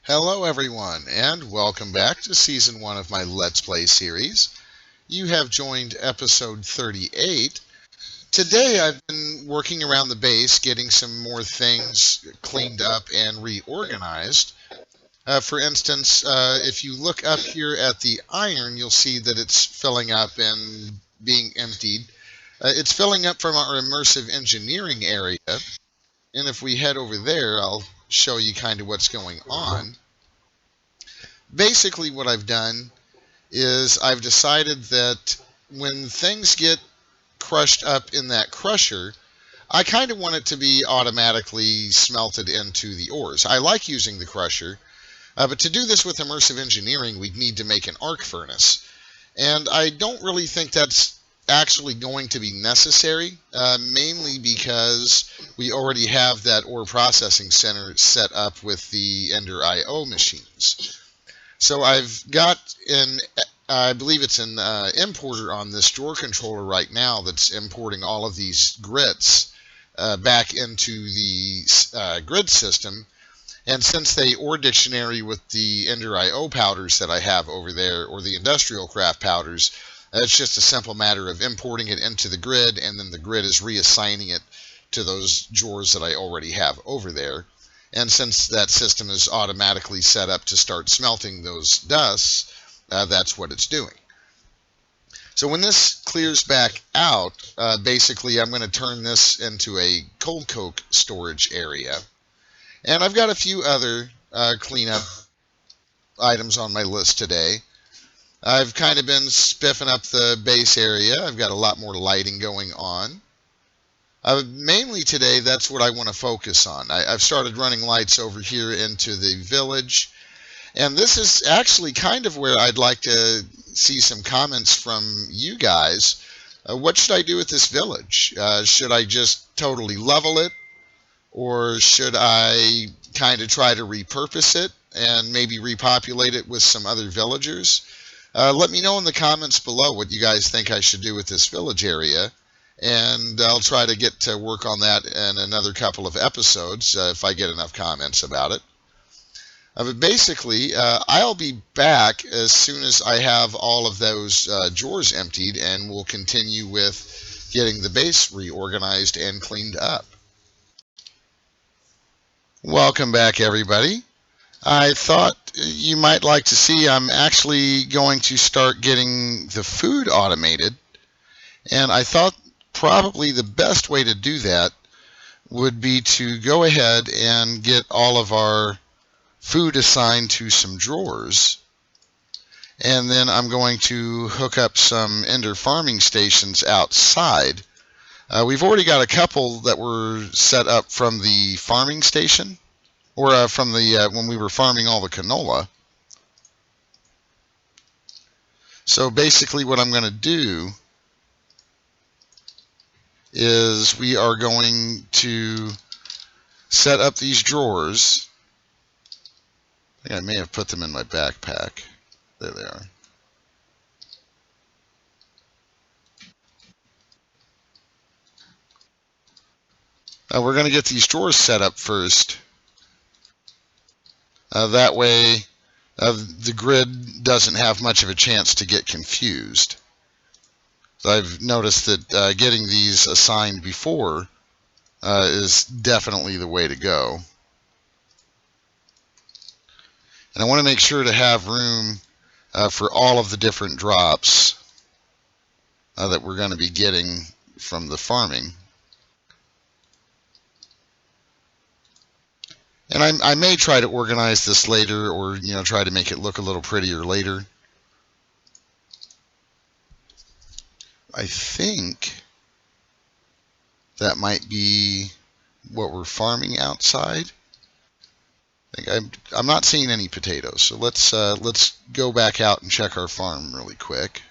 Hello everyone, and welcome back to Season 1 of my Let's Play series. You have joined episode 38. Today I've been working around the base, getting some more things cleaned up and reorganized. For instance, if you look up here at the iron, you'll see that it's filling up and being emptied. It's filling up from our immersive engineering area, and if we head over there, I'll show you kind of what's going on. Basically, what I've done is I've decided that when things get crushed up in that crusher, I kind of want it to be automatically smelted into the ores. I like using the crusher, but to do this with immersive engineering, we'd need to make an arc furnace. And I don't really think that's actually going to be necessary, mainly because we already have that ore processing center set up with the Ender IO machines. So I've got I believe it's an importer on this drawer controller right now that's importing all of these grits back into the grid system. And since they ore dictionary with the Ender IO powders that I have over there, or the industrial craft powders, it's just a simple matter of importing it into the grid, and then the grid is reassigning it to those drawers that I already have over there. And since that system is automatically set up to start smelting those dusts, that's what it's doing. So when this clears back out, basically I'm going to turn this into a cold coke storage area. And I've got a few other cleanup items on my list today. I've kind of been spiffing up the base area. I've got a lot more lighting going on. Mainly today, that's what I want to focus on. I've started running lights over here into the village. And this is actually kind of where I'd like to see some comments from you guys. What should I do with this village? Should I just totally level it? Or should I kind of try to repurpose it and maybe repopulate it with some other villagers? Let me know in the comments below what you guys think I should do with this village area. And I'll try to get to work on that in another couple of episodes if I get enough comments about it. But basically, I'll be back as soon as I have all of those drawers emptied, and we'll continue with getting the base reorganized and cleaned up. Welcome back, everybody. I thought you might like to see I'm actually going to start getting the food automated, and I thought probably the best way to do that would be to go ahead and get all of our food assigned to some drawers, and then I'm going to hook up some Ender farming stations outside. We've already got a couple that were set up from the farming station, or from the when we were farming all the canola. So basically what I'm going to do is we are going to set up these drawers. I think I may have put them in my backpack. There they are. We're going to get these drawers set up first. That way the grid doesn't have much of a chance to get confused. So I've noticed that getting these assigned before is definitely the way to go. And I want to make sure to have room for all of the different drops that we're going to be getting from the farming. And I may try to organize this later, or try to make it look a little prettier later. I think that might be what we're farming outside. I'm not seeing any potatoes, so let's go back out and check our farm really quick.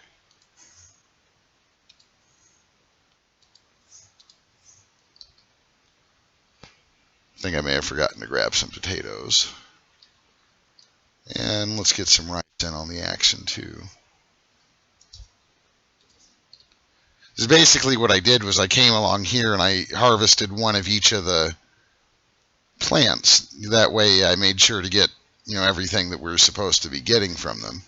I think I may have forgotten to grab some potatoes. And let's get some rice in on the action too. This is basically what I did was I came along here and I harvested one of each of the plants. That way I made sure to get everything that we're supposed to be getting from them.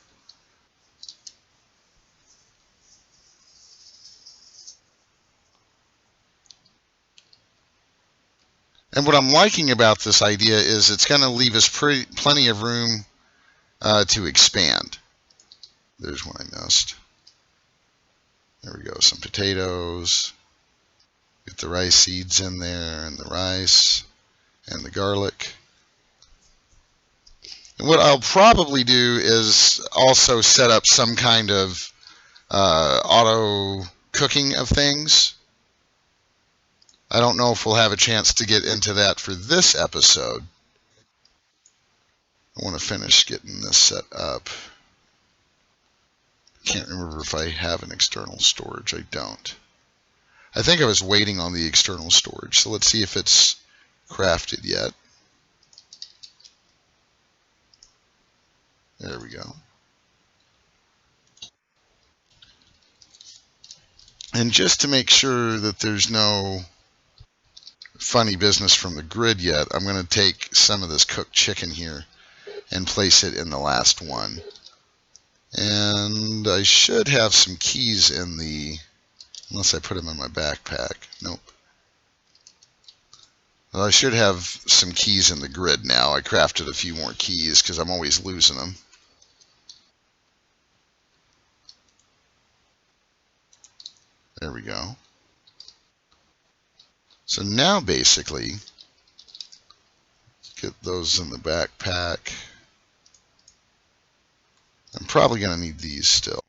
And what I'm liking about this idea is it's going to leave us plenty of room to expand. There's one I missed. There we go, some potatoes. Get the rice seeds in there, and the rice, and the garlic. And what I'll probably do is also set up some kind of auto cooking of things. I don't know if we'll have a chance to get into that for this episode. I want to finish getting this set up. Can't remember if I have an external storage. I don't. I think I was waiting on the external storage, so let's see if it's crafted yet. There we go. And just to make sure that there's no funny business from the grid yet, I'm going to take some of this cooked chicken here and place it in the last one. And I should have some keys in the, unless I put them in my backpack. Nope. Well, I should have some keys in the grid now. I crafted a few more keys because I'm always losing them. There we go. So now basically, get those in the backpack. I'm probably going to need these still.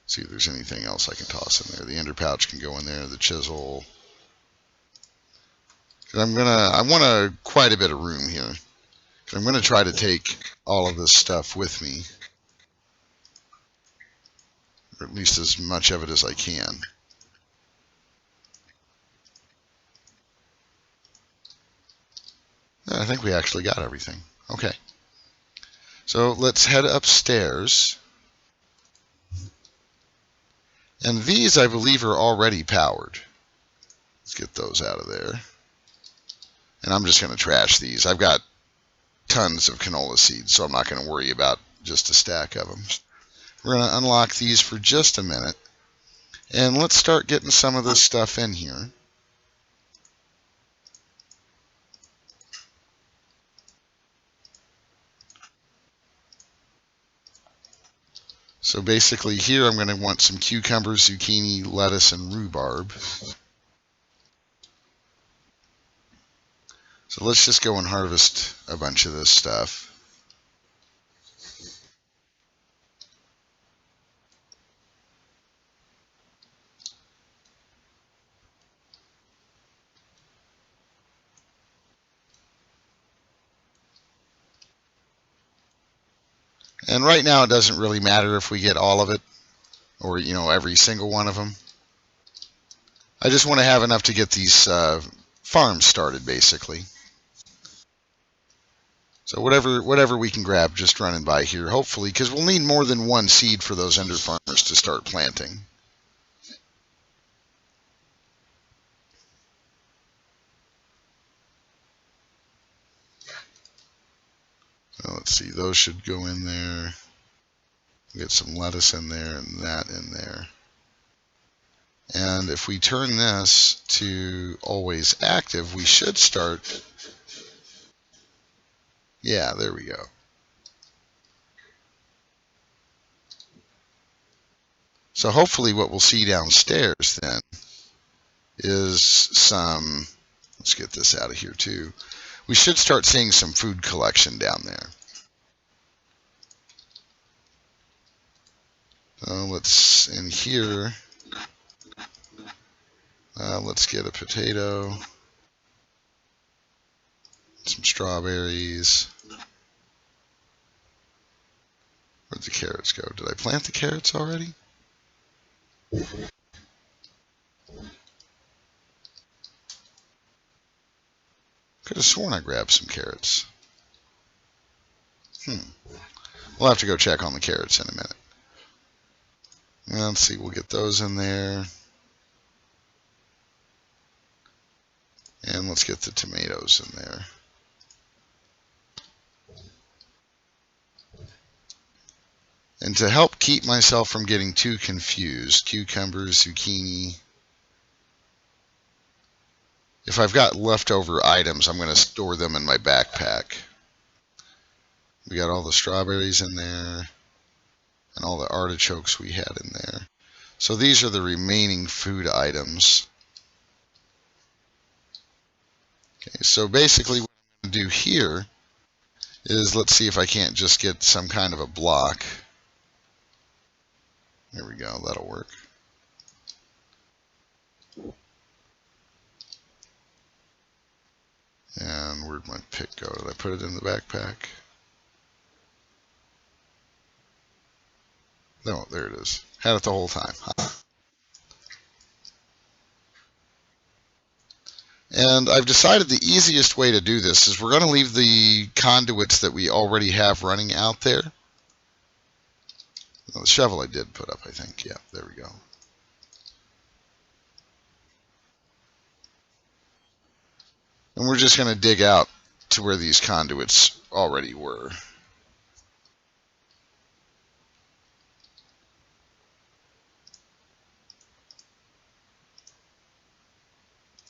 See if there's anything else I can toss in there. The ender pouch can go in there, the chisel. I want quite a bit of room here. I'm going to try to take all of this stuff with me, or at least as much of it as I can. I think we actually got everything. Okay. So let's head upstairs. And these, I believe, are already powered. Let's get those out of there. And I'm just going to trash these. I've got tons of canola seeds, so I'm not going to worry about just a stack of them. We're going to unlock these for just a minute. And let's start getting some of this stuff in here. So basically here I'm going to want some cucumbers, zucchini, lettuce, and rhubarb. So let's just go and harvest a bunch of this stuff. And right now it doesn't really matter if we get all of it or, every single one of them. I just want to have enough to get these farms started, basically. So whatever we can grab, just running by here, hopefully, because we'll need more than one seed for those ender farmers to start planting. So let's see, those should go in there. Get some lettuce in there and that in there. And if we turn this to always active, we should start. Yeah, there we go. So hopefully what we'll see downstairs then is some, let's get this out of here too. We should start seeing some food collection down there. Let's, in here, let's get a potato, some strawberries. Where'd the carrots go? Did I plant the carrots already? Could have sworn I grabbed some carrots. We'll have to go check on the carrots in a minute. Let's see, we'll get those in there. And let's get the tomatoes in there. And to help keep myself from getting too confused, cucumbers, zucchini. If I've got leftover items, I'm going to store them in my backpack. We got all the strawberries in there and all the artichokes we had in there. So these are the remaining food items. Okay, so basically what I'm going to do here is, let's see if I can't just get some kind of a block. There we go, that'll work. And where'd my pick go? Did I put it in the backpack? No, there it is. Had it the whole time. And I've decided the easiest way to do this is we're going to leave the conduits that we already have running out there. Well, the shovel I did put up, I think. Yeah, there we go. And we're just going to dig out to where these conduits already were.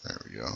There we go.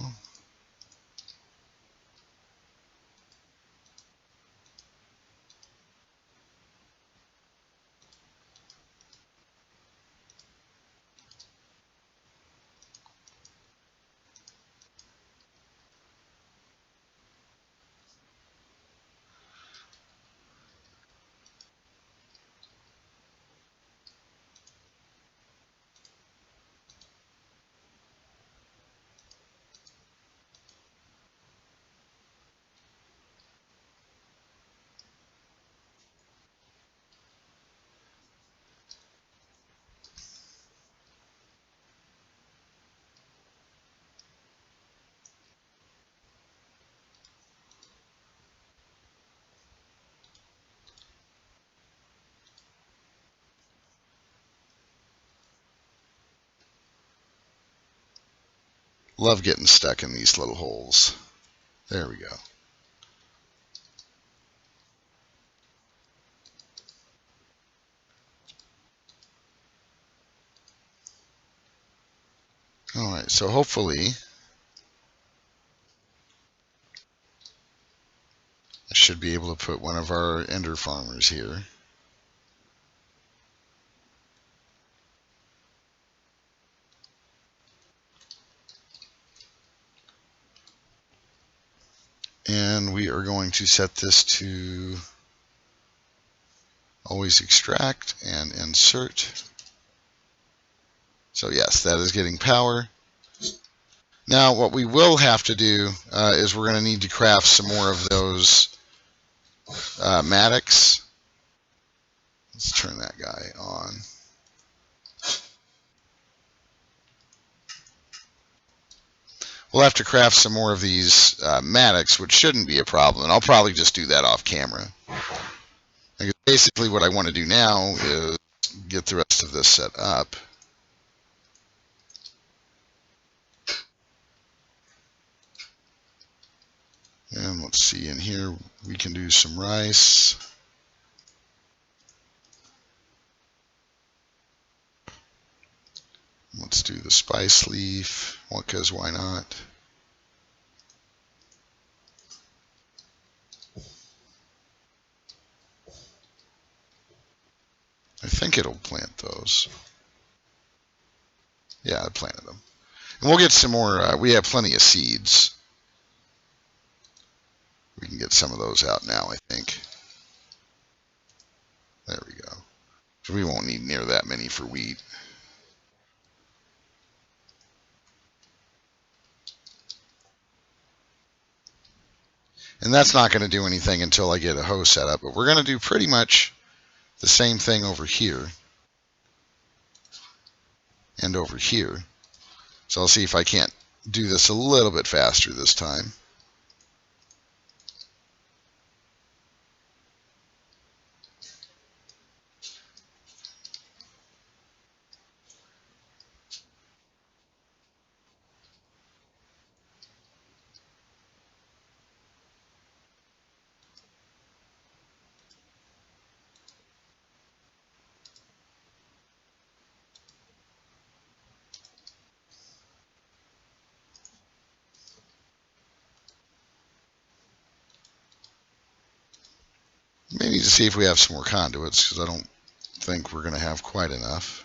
Love getting stuck in these little holes. There we go. All right, so hopefully I should be able to put one of our ender farmers here. And we are going to set this to always extract and insert. So yes, that is getting power. Now what we will have to do is we're going to need to craft some more of those mattocks. Let's turn that guy on. We'll have to craft some more of these mattocks, which shouldn't be a problem, and I'll probably just do that off camera. Because basically what I want to do now is get the rest of this set up. And let's see, in here we can do some rice. Let's do the spice leaf, because why not? I think it'll plant those. Yeah, I planted them. And we'll get some more, we have plenty of seeds. We can get some of those out now, I think. There we go. So we won't need near that many for wheat. And that's not going to do anything until I get a hoe set up. But we're going to do pretty much the same thing over here and over here. So I'll see if I can't do this a little bit faster this time. May need to see if we have some more conduits, because I don't think we're going to have quite enough.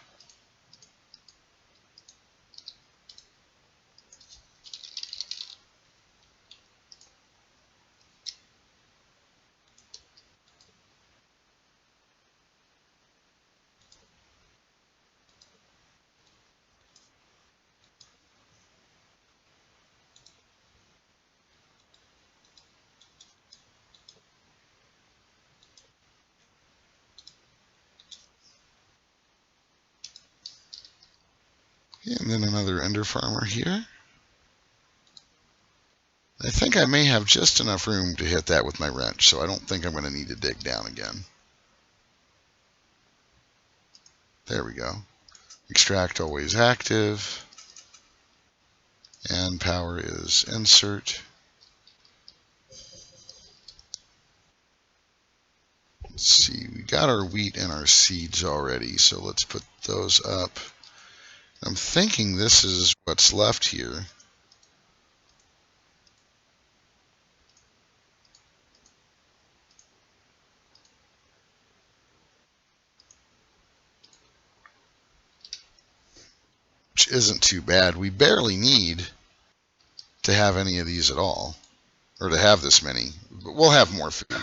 And then another ender farmer here. I think I may have just enough room to hit that with my wrench, so I don't think I'm going to need to dig down again. There we go. Extract always active. And power is insert. Let's see, we got our wheat and our seeds already, so let's put those up. I'm thinking this is what's left here. Which isn't too bad. We barely need to have any of these at all, or to have this many, but we'll have more food.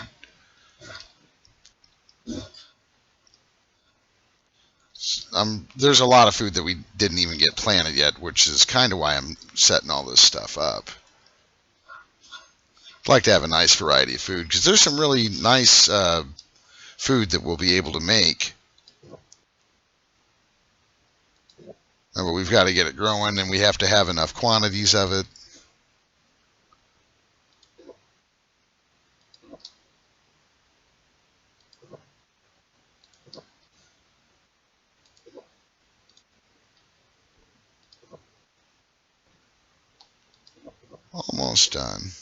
There's a lot of food that we didn't even get planted yet, which is kind of why I'm setting all this stuff up. I'd like to have a nice variety of food, because there's some really nice food that we'll be able to make. But we've got to get it growing, and we have to have enough quantities of it. Almost done.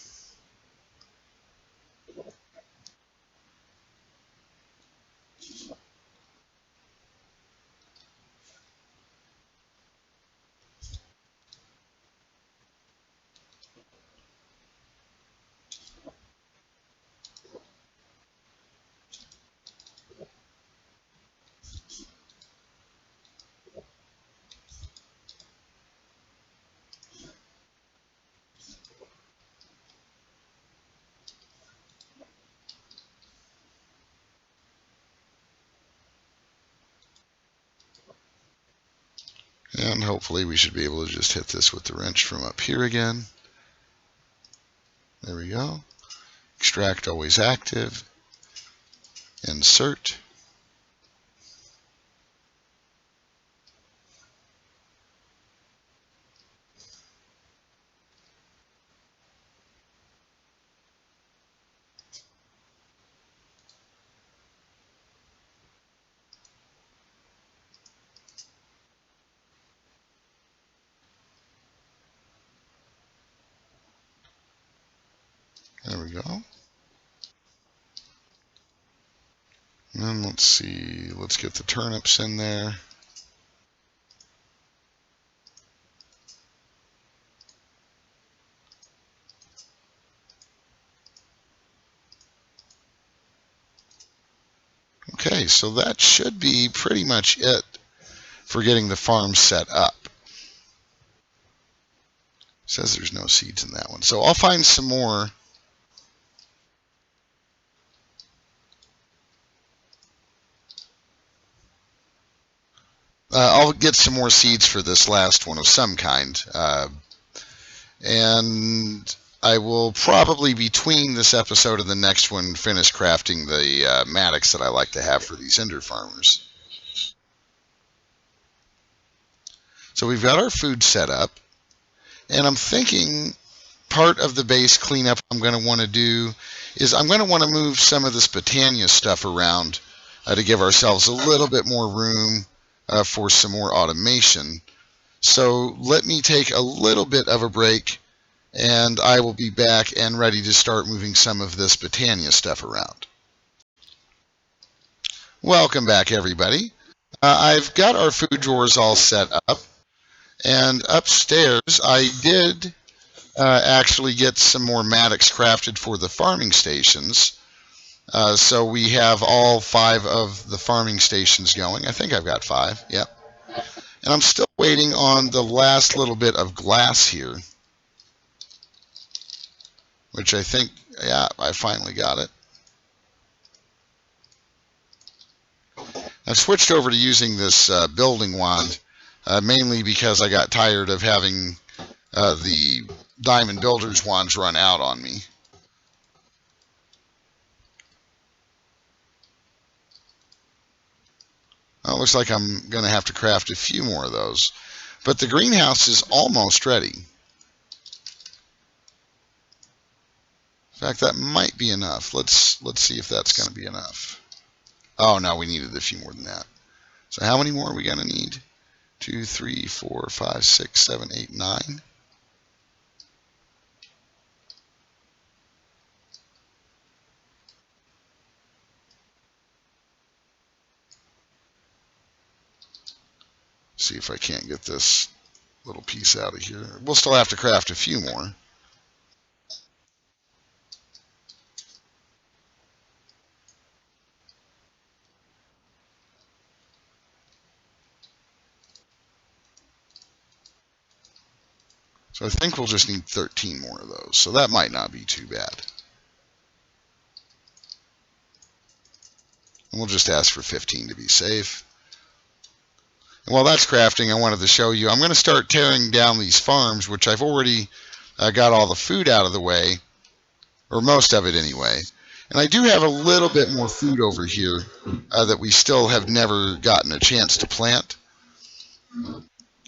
And hopefully we should be able to just hit this with the wrench from up here again. There we go. Extract always active. Insert. There we go. And let's see, let's get the turnips in there. Okay, so that should be pretty much it for getting the farm set up. It says there's no seeds in that one. So I'll find some more. I'll get some more seeds for this last one of some kind. And I will probably, between this episode and the next one, finish crafting the mattocks that I like to have for these ender farmers. So we've got our food set up, and I'm thinking part of the base cleanup I'm going to want to do is I'm going to want to move some of this Botania stuff around to give ourselves a little bit more room for some more automation. So let me take a little bit of a break, and I will be back and ready to start moving some of this Botania stuff around. Welcome back, everybody. I've got our food drawers all set up, and upstairs I did actually get some more mattocks crafted for the farming stations. So we have all 5 of the farming stations going. I think I've got 5. Yep. And I'm still waiting on the last little bit of glass here, which I think, yeah, I finally got it. I've switched over to using this building wand, mainly because I got tired of having the diamond builder's wands run out on me. Well, it looks like I'm going to have to craft a few more of those. But the greenhouse is almost ready. In fact, that might be enough. Let's see if that's going to be enough. Oh, no, we needed a few more than that. So how many more are we going to need? 2, 3, 4, 5, 6, 7, 8, 9. See if I can't get this little piece out of here. We'll still have to craft a few more. So I think we'll just need 13 more of those. So that might not be too bad. And we'll just ask for 15 to be safe. And while that's crafting, I wanted to show you, I'm going to start tearing down these farms, which I've already got all the food out of the way, or most of it anyway. And I do have a little bit more food over here that we still have never gotten a chance to plant.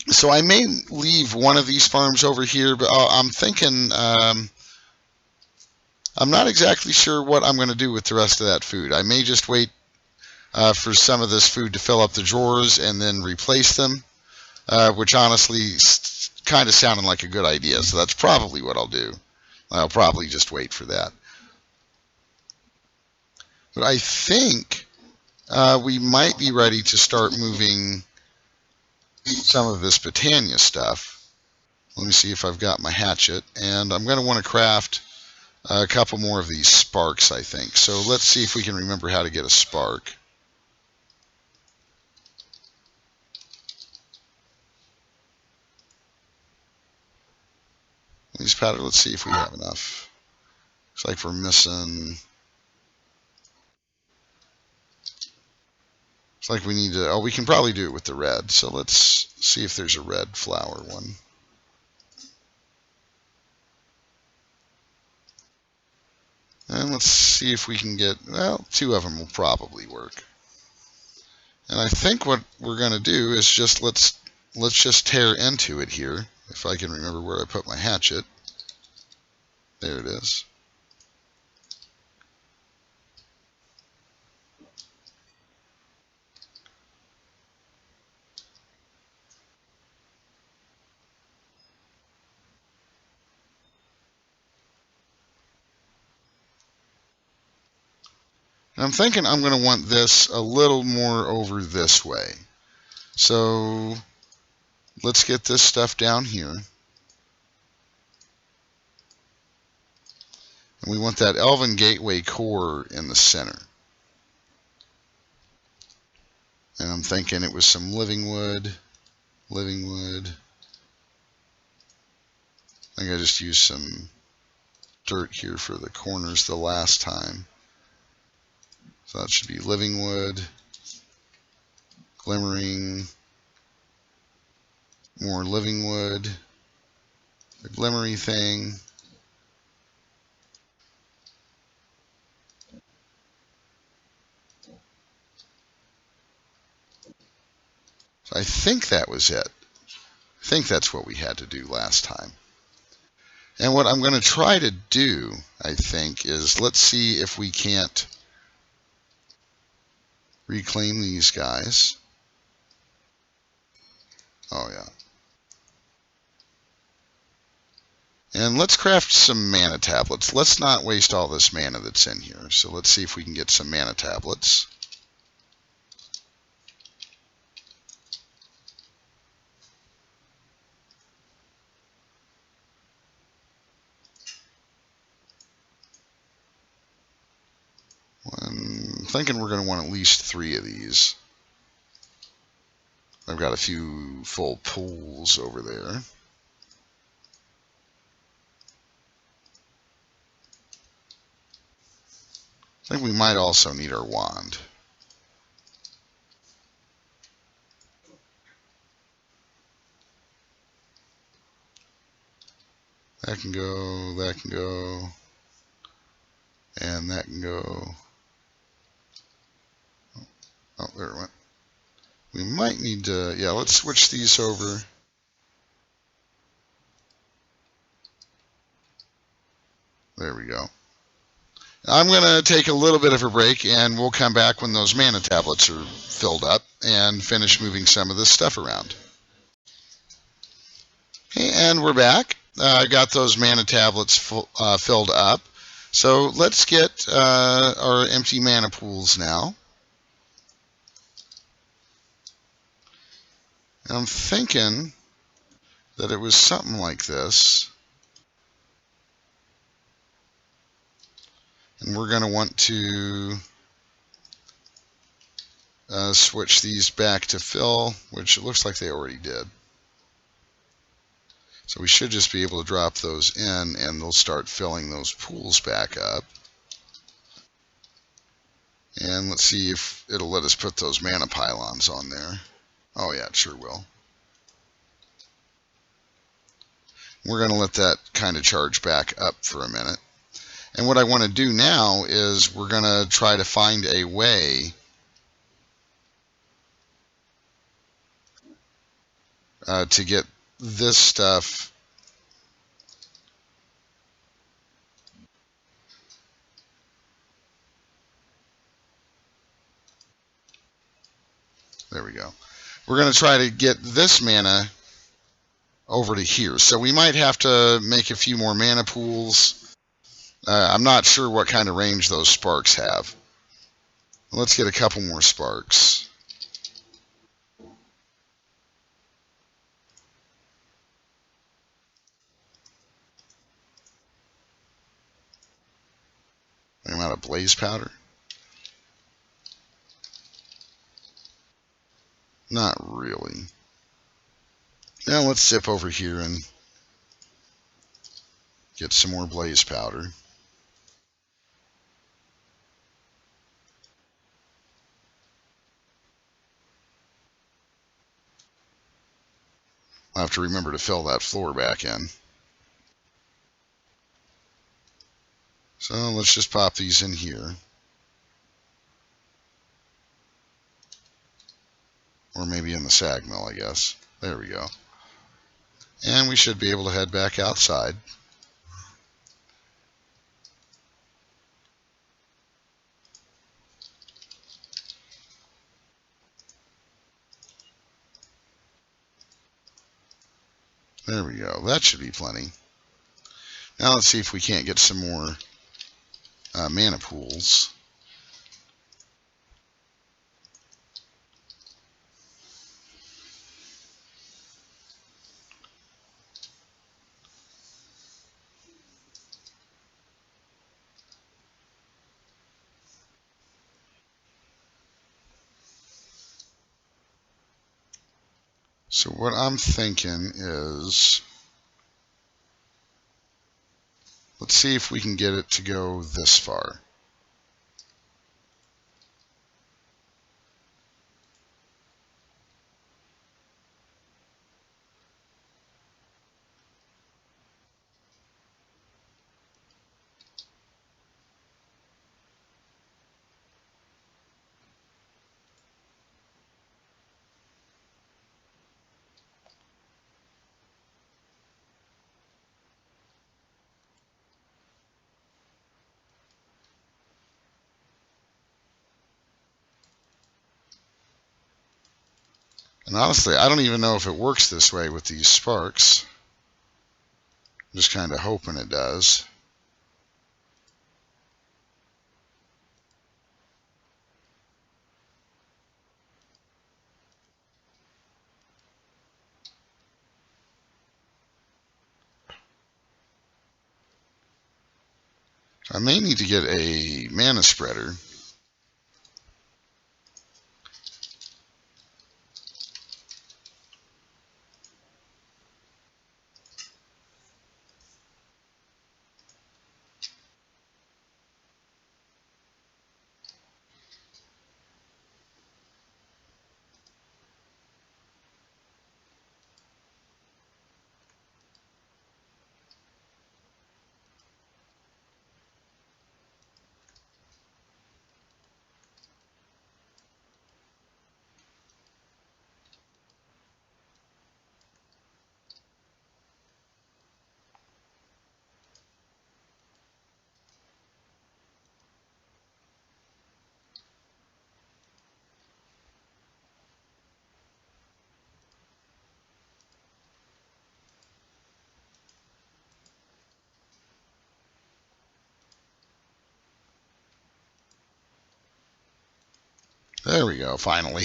So I may leave one of these farms over here, but I'm thinking I'm not exactly sure what I'm going to do with the rest of that food. I may just wait for some of this food to fill up the drawers and then replace them, which honestly kind of sounded like a good idea. So that's probably what I'll do. I'll probably just wait for that. But I think we might be ready to start moving some of this Britannia stuff. Let me see if I've got my hatchet. And I'm going to want to craft a couple more of these sparks, I think. So let's see if we can remember how to get a spark. These powder, let's see if we have enough. Looks like we're missing. It's like we need to. Oh, we can probably do it with the red. So let's see if there's a red flower one. And let's see if we can get. Well, 2 of them will probably work. And I think what we're going to do is just let's just tear into it here. If I can remember where I put my hatchet. There it is. And I'm thinking I'm going to want this a little more over this way. So let's get this stuff down here. And we want that Elven Gateway core in the center. And I'm thinking it was some living wood. Living wood. I think I just used some dirt here for the corners the last time. So that should be living wood. Glimmering. More living wood. The glimmery thing. So I think that was it. I think that's what we had to do last time. And what I'm going to try to do, I think, is let's see if we can't reclaim these guys. Oh, yeah. And let's craft some mana tablets. Let's not waste all this mana that's in here. So let's see if we can get some mana tablets. thinking we're going to want at least 3 of these. I've got a few full pools over there. I think we might also need our wand. That can go, that can go, and that can go. Oh, there it went. We might need to, yeah, let's switch these over. There we go. I'm going to take a little bit of a break, and we'll come back when those mana tablets are filled up and finish moving some of this stuff around. Okay, and we're back. I got those mana tablets filled up. So let's get our empty mana pools now. I'm thinking that it was something like this. And we're going to want to switch these back to fill, which it looks like they already did. So we should just be able to drop those in, and they'll start filling those pools back up. And let's see if it'll let us put those mana pylons on there. Oh yeah, it sure will. We're going to let that kind of charge back up for a minute. And what I want to do now is we're going to try to find a way to get this stuff there we go. We're going to try to get this mana over to here. So we might have to make a few more mana pools. I'm not sure what kind of range those sparks have. Let's get a couple more sparks. I'm out of blaze powder. Not really. Now let's zip over here and get some more blaze powder. I'll have to remember to fill that floor back in. So let's just pop these in here. Or maybe in the sag mill, I guess. There we go. And we should be able to head back outside. There we go. That should be plenty. Now let's see if we can't get some more mana pools. So what I'm thinking is, let's see if we can get it to go this far. And honestly, I don't even know if it works this way with these sparks. I'm just kind of hoping it does. I may need to get a mana spreader There we go, finally.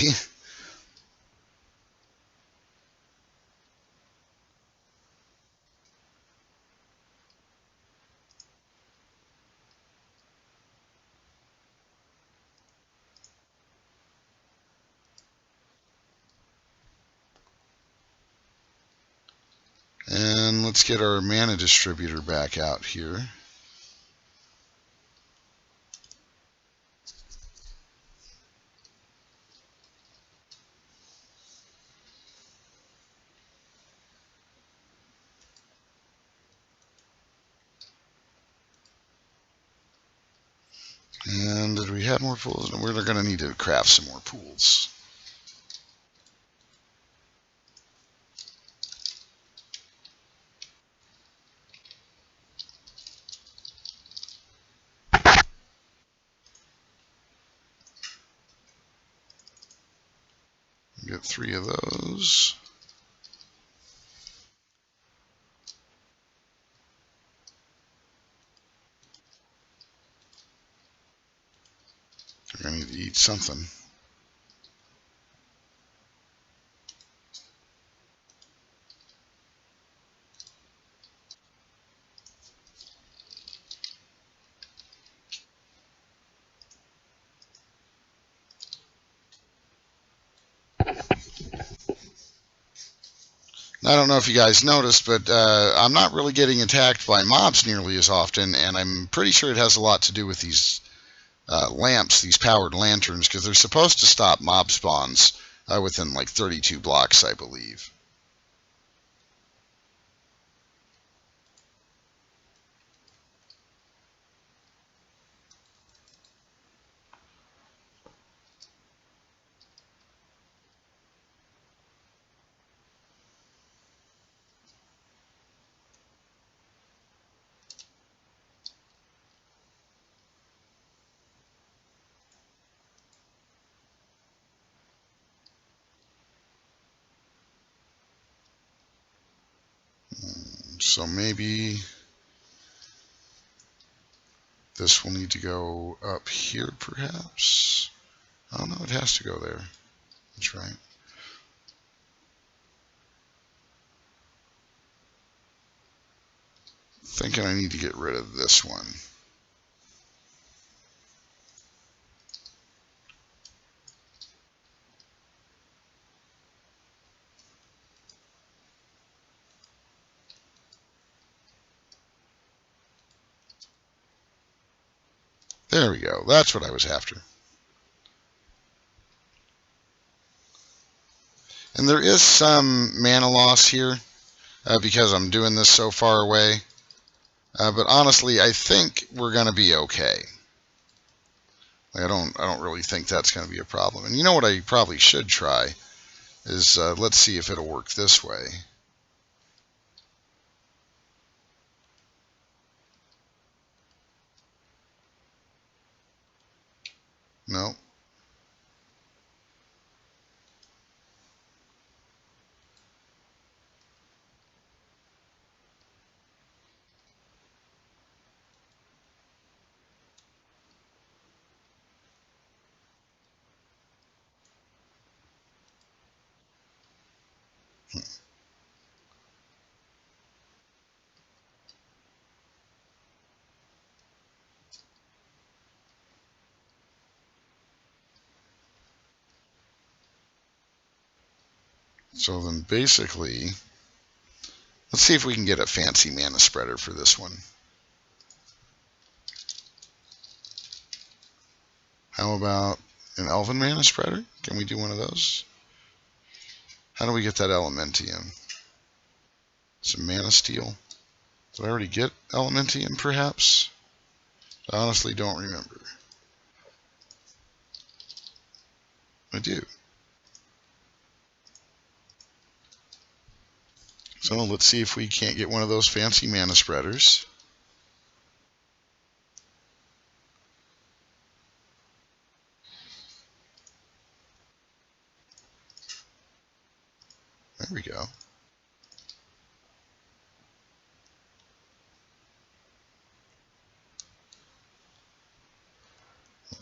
And let's get our mana distributor back out here. And did we have more pools? We're going to need to craft some more pools. Get 3 of those. We're going to need to eat something. I don't know if you guys noticed, but I'm not really getting attacked by mobs nearly as often, and I'm pretty sure it has a lot to do with these lamps, these powered lanterns, because they're supposed to stop mob spawns within like 32 blocks, I believe. So maybe this will need to go up here, perhaps? Oh, no, it has to go there. That's right. Thinking I need to get rid of this one. There we go. That's what I was after. And there is some mana loss here because I'm doing this so far away. But honestly, I think we're going to be okay. I don't really think that's going to be a problem. And you know what I probably should try is let's see if it'll work this way. No. So then basically, let's see if we can get a fancy mana spreader for this one. How about an elven mana spreader? Can we do one of those? How do we get that elementium? Some mana steel. Did I already get elementium, perhaps? I honestly don't remember. I do. So let's see if we can't get one of those fancy mana spreaders. There we go.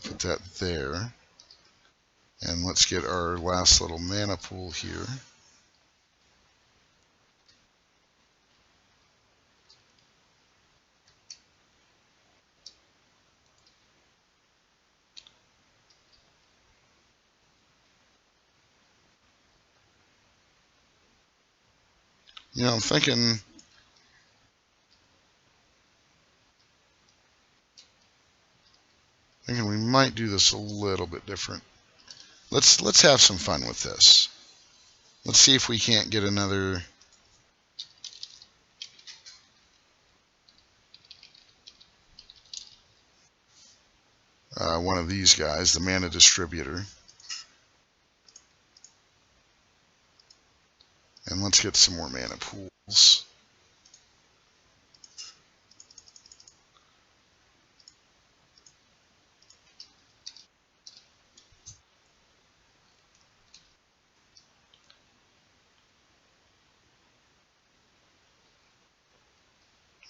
Put that there. And let's get our last little mana pool here. I'm thinking we might do this a little bit different. Let's have some fun with this. Let's see if we can't get another one of these guys, the mana distributor. And let's get some more mana pools.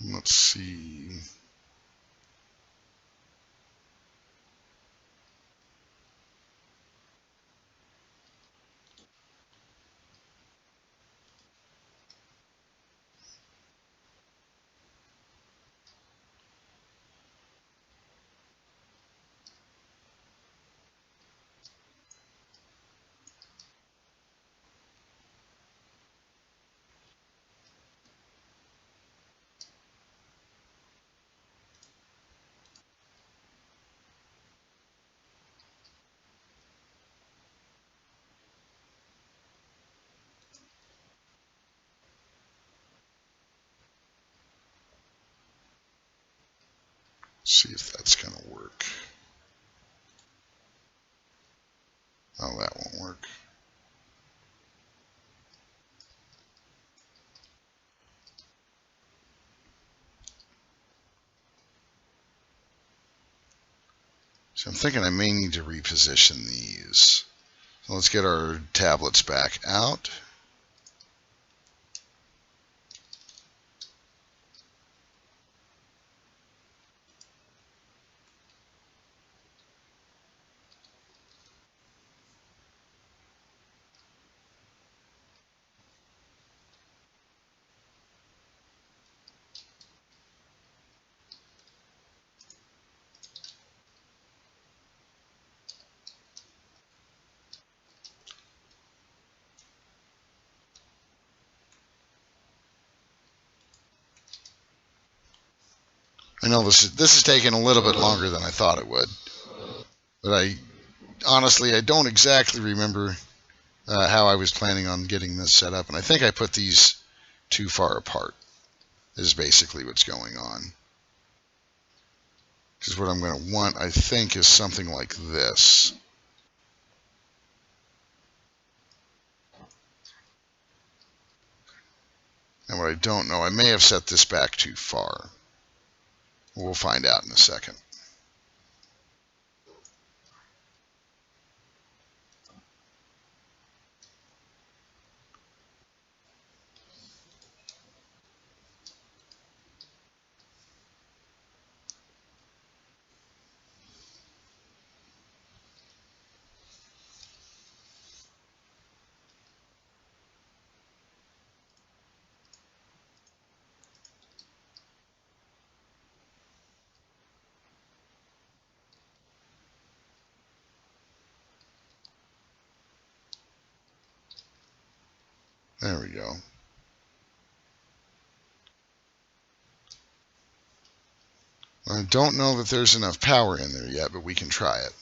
Let's see. See if that's going to work. Oh, that won't work. So I'm thinking I may need to reposition these. So let's get our tablets back out. I know this is taking a little bit longer than I thought it would, but I don't exactly remember how I was planning on getting this set up, and I think I put these too far apart. Is basically what's going on. Because what I'm going to want, I think, is something like this. And what I don't know, I may have set this back too far. We'll find out in a second. There we go. I don't know that there's enough power in there yet, but we can try it.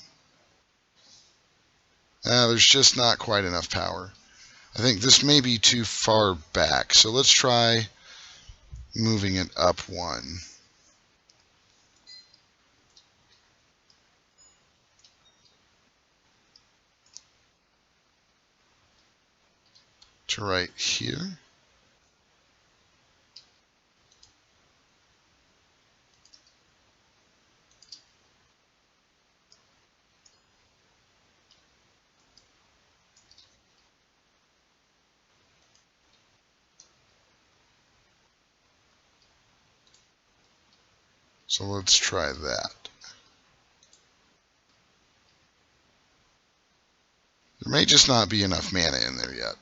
There's just not quite enough power. I think this may be too far back, so let's try moving it up one. To right here. So let's try that. There may just not be enough mana in there yet.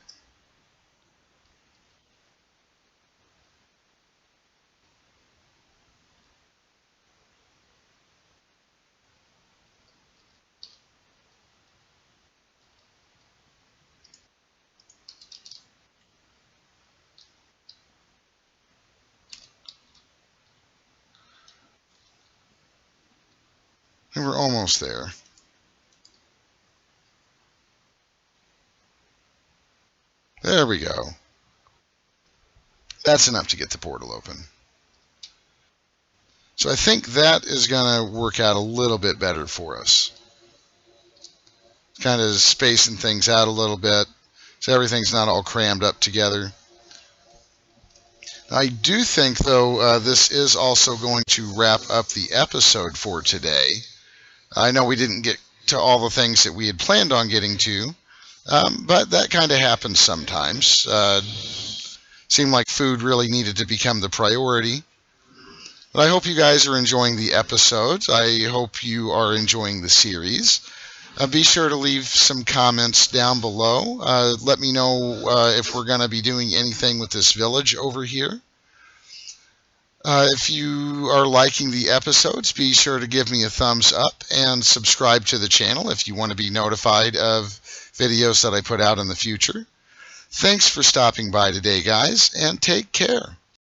And we're almost there. There we go. That's enough to get the portal open. So I think that is going to work out a little bit better for us. Kind of spacing things out a little bit so everything's not all crammed up together. I do think, though, this is also going to wrap up the episode for today. I know we didn't get to all the things that we had planned on getting to, but that kind of happens sometimes. Seemed like food really needed to become the priority. But I hope you guys are enjoying the episodes. I hope you are enjoying the series. Be sure to leave some comments down below. Let me know if we're going to be doing anything with this village over here. If you are liking the episodes, be sure to give me a thumbs up and subscribe to the channel if you want to be notified of videos that I put out in the future. Thanks for stopping by today, guys, and take care.